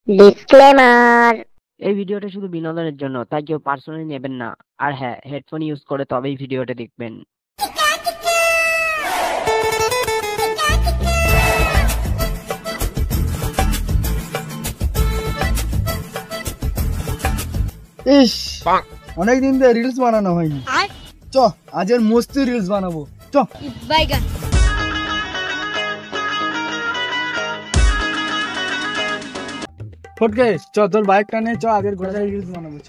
Disclaimer, এই ভিডিওটা শুধু বিনোদনের জন্য, তাই কেউ পার্সোনালি নেবেন না। আর হ্যাঁ, হেডফোন ইউজ করে তবেই ভিডিওটা দেখবেন। ইস, অনেকদিন ধরে রিলস বানানো হয়নি। চ আজের মস্তি রিলস বানাবো। চ বাইগান ফটকে, চ তোর বাইকটা নিয়ে চ, আগের ঘোড়া রিলস বানাবো। চ।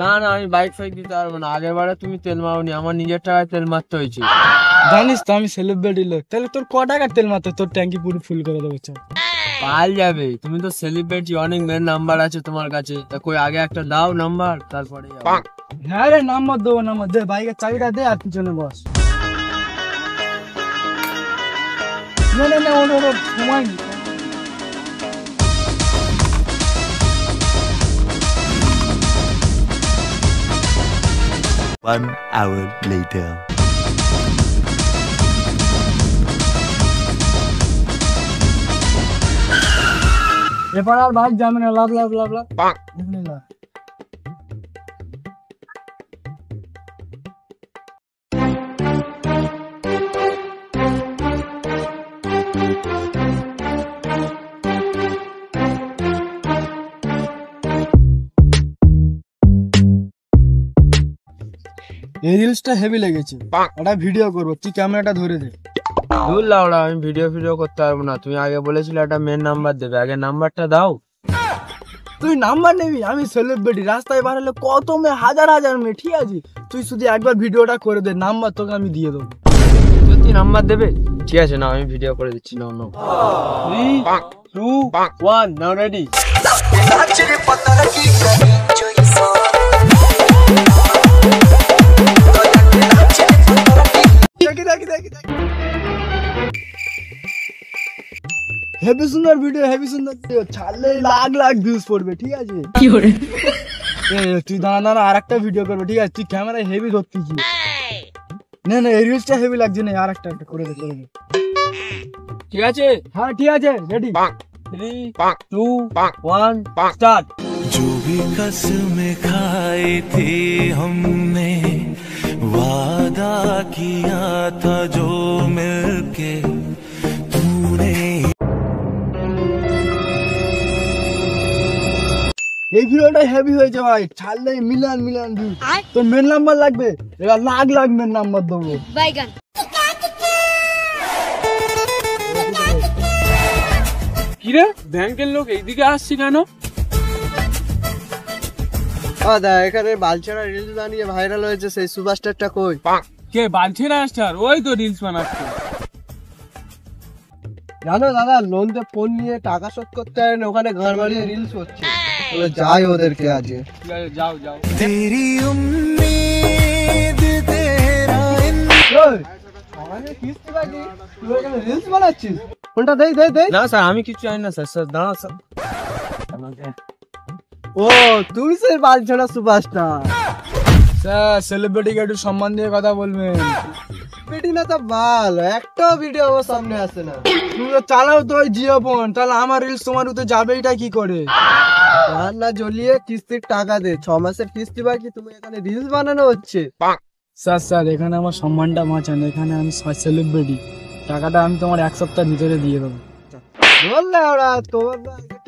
না না, আমি বাইক ফাইক দিতে পারবো না। আগের বারে তুমি তেল মারোনি, আমার নিজের টাকায় তেল মারতে হয়েছে। জানিস তো আমি সেলিব্রিটি লোক, তাহলে তোর ক টাকার তেল মারতে তোর ট্যাঙ্কি পুরো ফুল করে দেবো। চ পাল যাবে, তুমি তো সেলিব্রিটি, অনেক মেয়ের নাম্বার আছে তোমার কাছে, তা কই আগে একটা দাও নাম্বার, তারপরে হ্যাঁ রে, নাম্বার দেবো, নাম্বার দে, বাইকের চাবিটা দে আর পিছনে বস। না না না, ওর সময় নেই। One hour later. এবার আর বাইক যাবে না, লাভ লাভ লাভ লাভ। এই রিলসটা হেভি লেগেছে, ওটা ভিডিও করবো, তুই ক্যামেরাটা ধরে দে। দূর লাউড়া, আমি ভিডিও করতে পারবো না। তুমি আগে বলেছিলে একটা মেয়ের নাম্বার দেবে, আগে নাম্বারটা দাও। তুই নাম্বার নেবি? আমি সেলিব্রিটি, রাস্তায় বার হলে কত মেয়ে, হাজার হাজার মেয়ে, ঠিক আছে? তুই শুধু একবার ভিডিওটা করে দে, নাম্বার তোকে আমি দিয়ে দেবো। তুই নাম্বার দেবে? ঠিক আছে, না আমি ভিডিও করে দিচ্ছি। নাও নাও, 3, 2, 1, নাও রেডি। হেভি সুন্দর ভিডিও, হেভি সুন্দর ভিডিও, ছাড়লে লাখ লাখ ভিউজ পড়বে, ঠিক আছে? তুই দাঁড়া দাঁড়া, আর একটা ভিডিও করবে, ঠিক আছে? তুই ক্যামেরায় হেভি ধরতেছি। না না, এই রিলসটা হেভি লাগছে না, আর একটা করে দে, করে দে। ঠিক আছে? হ্যাঁ ঠিক আছে, রেডি। 3, 2, 1, স্টার্ট। जो भी कसमें खाई थी हमने, वादा किया था जो मिलके तूने। এই ভিডিওটা হেভি হয়েছে ভাই, ছাড়লে মিলান মিলান ভিউ। তোর মেন নাম্বার লাগবে, এবার লাখ লাখ মেন নাম্বার দেবো। বাইগান কিরে, ব্যাংকের লোক এইদিকে আসছে কেন? এখানে বালছেনা রিলস বানিয়ে ভাইরাল হয়েছে, সেই সুপারস্টারটা কই? কে বালছেনা স্টার? ওই তো রিলস বানাচ্ছে। জানো দাদা, লোনতে ফোন নিয়ে টাকা শোধ করতে হয় না, ওখানে ঘর বাড়িয়ে রিলস করছে। যাই ওদেরকে আজকে। ঠিক আছে, যাও যাও। तेरी उम्मीद तेरा রিলস বানাচ্ছিস? কোনটা দেই দেই দেই। না স্যার, আমি কিছু জানি না স্যার। স্যার দাঁড়াও স্যার। ও তুই সেই বালছেনা সুপারস্টার। স্যার, সেলিব্রিটিকে একটু সম্মান দিয়ে কথা বলবেন। বেটি না তো বাল, একটা ভিডিও আমার সামনে আসে না। তুমি তো চালাও তো ওই জিও ফোন, তাহলে আমার রিলস তোমার উতে যাবে এটা কি করে? রান্না জ্বলিয়ে কিস্তির টাকা দে, 6 মাসের কিস্তি বাকি, তুমি এখানে রিলস বানানো হচ্ছে। স্যার স্যার, এখানে আমার সম্মানটা বাঁচান, এখানে আমি সেলিব্রিটি, টাকাটা আমি তোমার 1 সপ্তাহের ভিতরে দিয়ে দেবো। বললে ওরা তোমার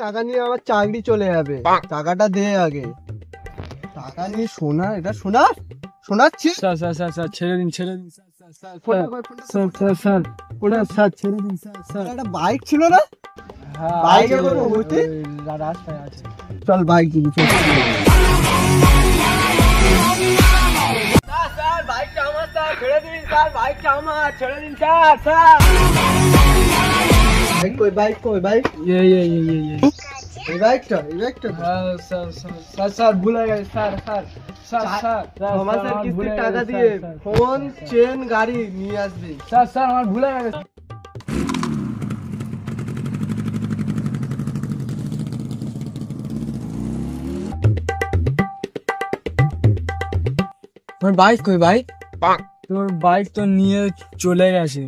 টাকা নিয়ে আমার চাকরি চলে যাবে, টাকাটা দে আগে। টাকা নিয়ে শোনা, এটা শোনা শোনাচ্ছি। স্যার স্যার স্যার স্যার, ছেড়ে দিন ছেড়ে দিন sir. Sir sir sir sir, ওটা স্যার ছেড়ে দিন স্যার। স্যার একটা বাইক ছিল না? বাইকে করে ওইতে রাস্তায় আছে। চল বাইক দিবি, চল। স্যার বাইকটা আমার, স্যার ছেড়ে দিন স্যার, বাইকটা আমার, ছেড়ে দিন স্যার। স্যার বাইক কই, বাইক কই, বাইক? এই বাইকটা, এই বাইকটা। স্যার স্যার স্যার স্যার, ভুলে গেছে স্যার। স্যার স্যার স্যার, 6 মাসের কিস্তির টাকা দিয়ে ফোন, চেন, গাড়ি নিয়ে আসবি। স্যার স্যার, আমার ভুলে গেছে। তোর বাইক কই ভাই? তোর বাইক তো নিয়ে চলে গেছে।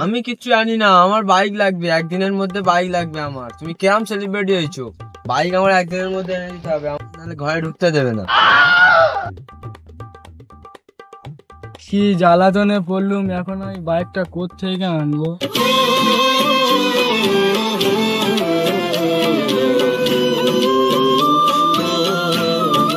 আমি কিচ্ছু জানি না, আমার বাইক লাগবে, একদিনের মধ্যে বাইক লাগবে আমার। তুমি কেমন সেলিব্রিটি হয়েছো? বাইক আমার একদিনের মধ্যে এনে দিতে হবে, নাহলে ঘরে ঢুকতে দেবে না। কি জ্বালাতনে পড়লুম, এখন আমি বাইকটা কোত্থেকে আনবো?